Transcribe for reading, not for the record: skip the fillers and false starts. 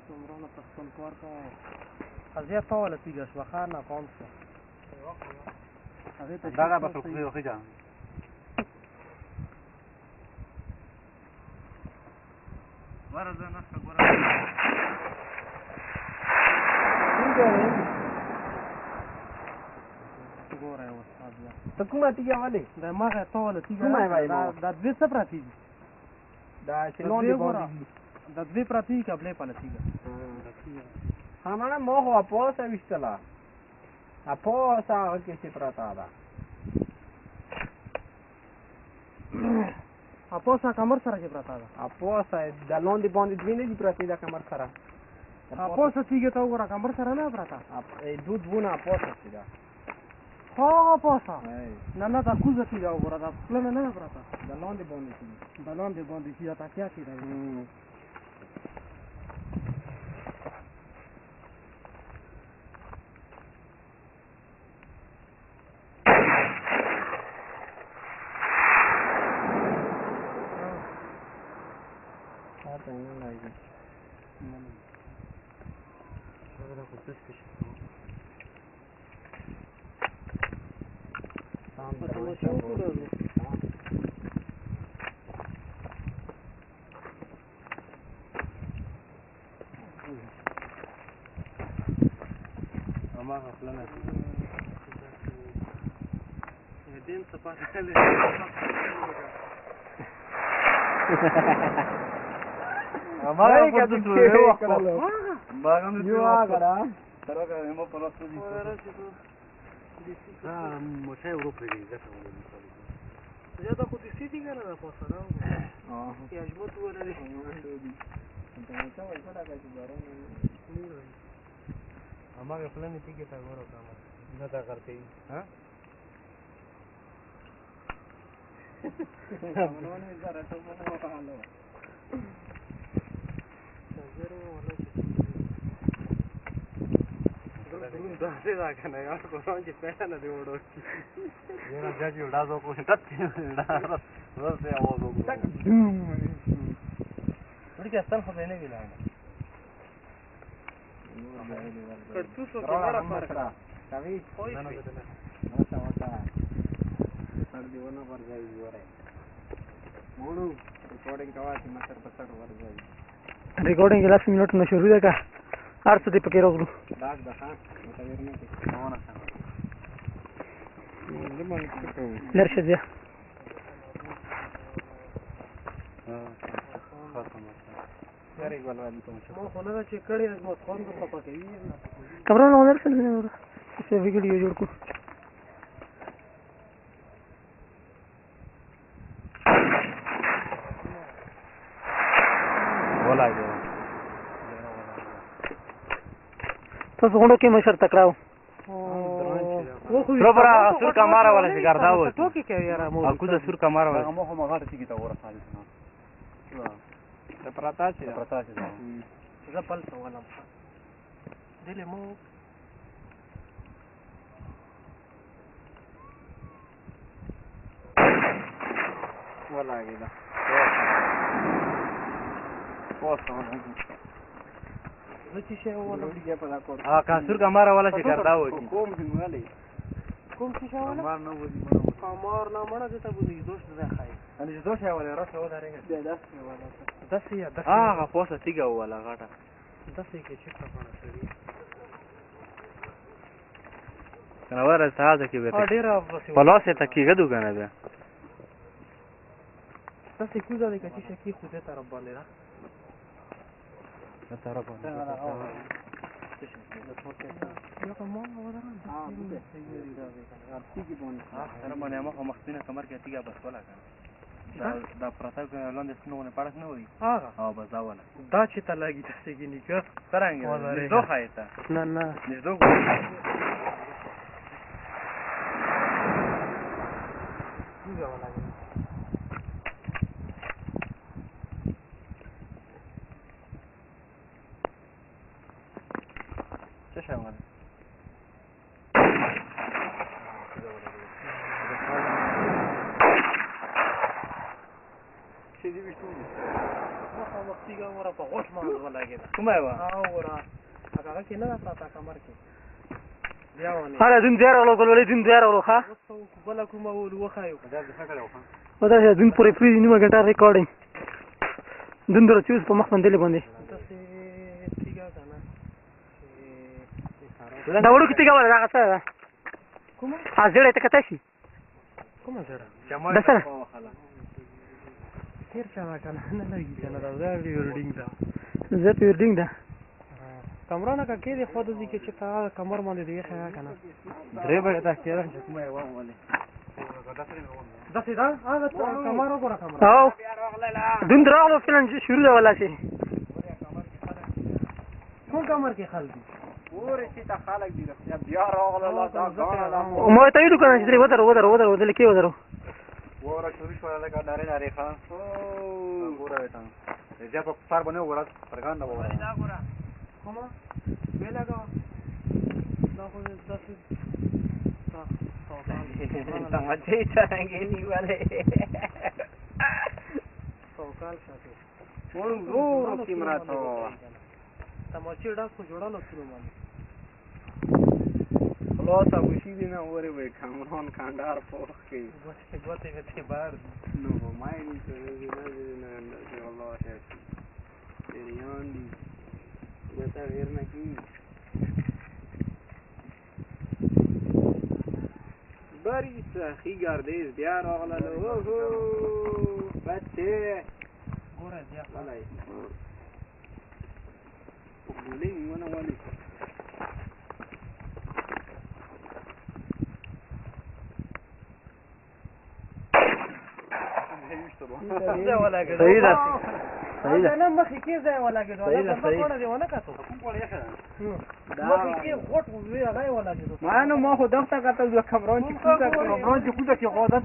څومرونه په خپل کار کوه قضیه فعاله تیږه شوه ښه ناکام شوه هغې ته دغه به څوک وخېږه ګوره زه نښه ګوره ګوره یې استاد بیا ته کومه تیږه ولې د مغه فعاله تیږه کومه یې وایي دا دوې څه پرتې دي دا چې لاندې باندې دي دا دوې پرتې دي که بلې پله تیږه همانا ما خو اپاسه ویستله اپاسه هغه کې چې پرته ده اپاسه کمر سره چې پرته ده اپاسه د لاندې باندې دوی نه دي پرتې ده کمر سره اپاسه تیږې ته وګوره کمر سره نه پرته دونه اپاسه چې ده هغه اپاسه نه نه دا کوزه تیږه وګوره دا پلنه نه ده پرته د لاندې باندې چې د لاندې باندې چې دا تکیه چې ده هماغه پلنه دین څه پاتې کړی هماغه پورته شوی موټی ورو پرېږدي ګټه ولري زیاده خو دسي دي که نه ده پاسه نه یا اجمت ولري هماغه پلنې تیږې ته ګوره کامه نه دا غر کوي داسې ده که نه یار قرآن چې پیدا نه دی وړو یاره بیا چې ډاز وکړو ټت رس دی اواز وکړو وړي که استل خو به یې نه وي لاړه کړتوس وکړه بړه فرق کوي خوی وسه سر دیونه ورځي وره موړو ریکارډینګ کوا چې متر په سر ورځي ریکارډینګ 10 منټونه شروع ده که هر څه دې پکې راغلو داګ ده ښه متویر نه کې روانه ښه لر شه بیا یاري ګل وادي کوم څه ما خو نه ده چې کړی عظمت خان به خفه کوي کمران له ولر سره نه څه ویډیو جوړ کو ولاګو تاسو غونډه کې مشر تکراو پروپرا سور کماره ولا چې ګرځا و ټوکی کوي یاره مو اكو د سور کماره ولا هغه مو غاړه تیږي ته ورساله ته پراته چې زه بل څه ولم دلې مو ولاګي دا پوسټ ولګي زه چې شی ولم ډیګه په دا کوټ کا سور کماره ولا چې ګرځا و کوم دی کوم چې شی ولم مار نه ودی کمار نه مړه دې ته بودی دوست ده خای ان چې دوه شی ولا راشه ودارېږي دې داسې ولا داسې یا داسې هغه پوسه تیګه ولا غټه داسې کې چې څه پړه سړي کنه ورته تازه کې به ډیره پلاسه تکیګه دوګنه ده داسې کوزه دې کې چې کې خو دې طرف باندې را طرف باندې یو کوم ما وره سره باندې ما مخینه کمر کې تیګه بس ولا کنه دا پرتا لاندې سنونه پړک نه وي هغه او بس دا ولا دا چې ته لګي داسې کې نیکه څنګه نږدې خایته نه نه نږدې څه شی ولا چې دې وشو مختیګه وره په غوټ ماز ولګېده کومه وه وره هغه کې نه ده پراته کمر کې بیا ونې هله دین دی راغلو ګلولې دین دی راغلو ښه اوس بله کومه ول وښایو دا دین پورې فری نیمه ګنټه ریکارډینګ دین در چوز په مخ باندې باندې داسې تیګه که نه دا وړو کې تیګه ولا دا څه ده کومه زړه ته کته شي کومه زره دا څه تیر چا که نه نه لګي که نه دا ریورډینګ ده زه ریورډینګ ده کمرانه که کې دی خو د دې کې چې تا کمر باندې دی ښه که نه درې بجې ته کېده چې کومه یې وولې داسې ده هغه کمر وګوره کمر او دین راغلو فلان شروع ده ولا شي کوم کمر کې خلک دي پورې چې تا خلک دي بیا راغله لا دا ما ته ویلو کنه چې درې ودر کې ودرو وره شروع شوه لکه نارې نارې ښه ګوره ویته رجا په سر باندې وګوره پرګانده وګوره دا ګوره کومه ویې لګوه دا خو داسې تمچې څرنګې نیولې سوکال شاتې ورو کې مراته تمچې ډاک خو جوړالو کلو باندې خلاصه وشي دي نه اورې وای کامران کاندار پوخ کې ګوتې مې بار دي نو ما یې نه والله شاید جریان دي ګوته غیر نه کی باری سخی گردیز بیا راغلل اوهو بچه ګوره بیا والای ګولې ونه ولې صحیح ده نه مخې کې ځای ولګېدو پاڼه دې ونه کتو مخې کې غوټ وی هغه یې ولګېدو ما نو ما خو دغه کتل کمران چې کوزه کې غوډه